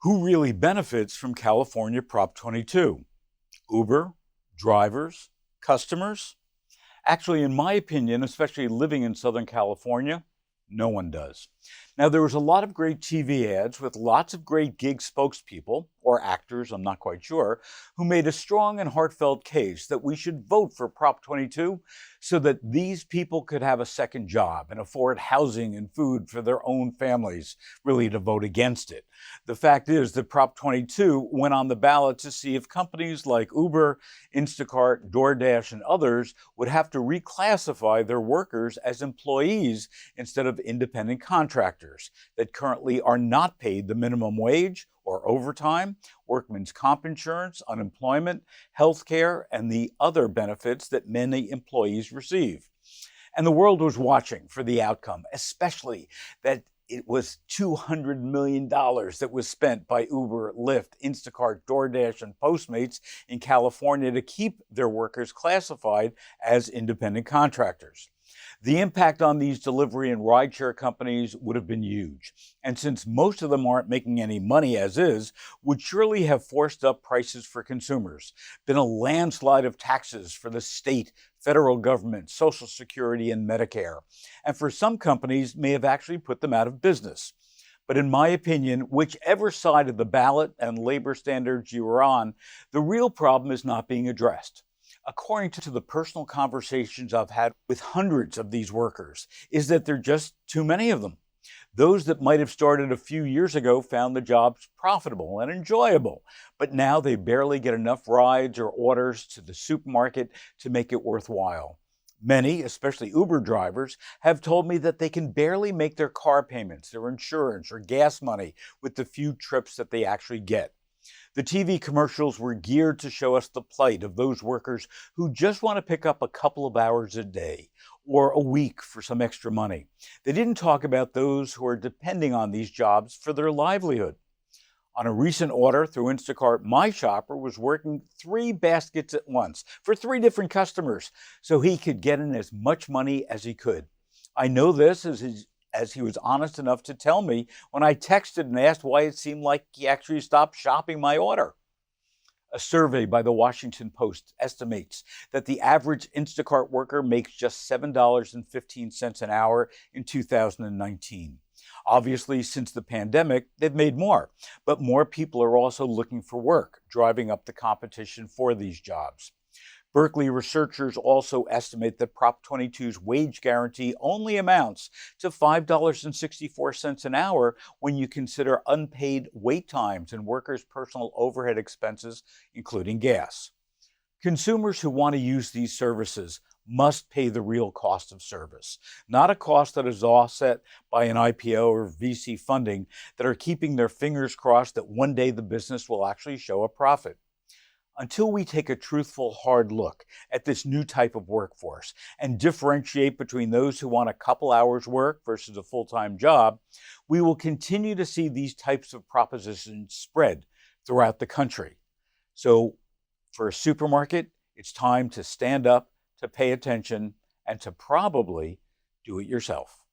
Who really benefits from California Prop 22? Uber, drivers, customers? Actually, in my opinion, especially living in Southern California, no one does. Now, there was a lot of great TV ads with lots of great gig spokespeople, or actors, I'm not quite sure, who made a strong and heartfelt case that we should vote for Prop 22 so that these people could have a second job and afford housing and food for their own families, really to vote against it. The fact is that Prop 22 went on the ballot to see if companies like Uber, Instacart, DoorDash, and others would have to reclassify their workers as employees instead of independent contractors that currently are not paid the minimum wage or overtime, workmen's comp insurance, unemployment, health care, and the other benefits that many employees receive. And the world was watching for the outcome, especially that it was $200 million that was spent by Uber, Lyft, Instacart, DoorDash, and Postmates in California to keep their workers classified as independent contractors. The impact on these delivery and rideshare companies would have been huge. And since most of them aren't making any money as is, would surely have forced up prices for consumers, been a landslide of taxes for the state, federal government, Social Security, and Medicare. And for some companies, may have actually put them out of business. But in my opinion, whichever side of the ballot and labor standards you are on, the real problem is not being addressed. According to the personal conversations I've had with hundreds of these workers, is that there are just too many of them. Those that might have started a few years ago found the jobs profitable and enjoyable, but now they barely get enough rides or orders to the supermarket to make it worthwhile. Many, especially Uber drivers, have told me that they can barely make their car payments, their insurance, or gas money with the few trips that they actually get. The TV commercials were geared to show us the plight of those workers who just want to pick up a couple of hours a day or a week for some extra money. They didn't talk about those who are depending on these jobs for their livelihood. On a recent order through Instacart, my shopper was working 3 baskets at once for 3 different customers so he could get in as much money as he could. I know this as he was honest enough to tell me when I texted and asked why it seemed like he actually stopped shopping my order. A survey by the Washington Post estimates that the average Instacart worker makes just $7.15 an hour in 2019. Obviously, since the pandemic, they've made more, but more people are also looking for work, driving up the competition for these jobs. Berkeley researchers also estimate that Prop 22's wage guarantee only amounts to $5.64 an hour when you consider unpaid wait times and workers' personal overhead expenses, including gas. Consumers who want to use these services must pay the real cost of service, not a cost that is offset by an IPO or VC funding that are keeping their fingers crossed that one day the business will actually show a profit. Until we take a truthful, hard look at this new type of workforce and differentiate between those who want a couple hours work versus a full-time job, we will continue to see these types of propositions spread throughout the country. So for a supermarket, it's time to stand up, to pay attention, and to probably do it yourself.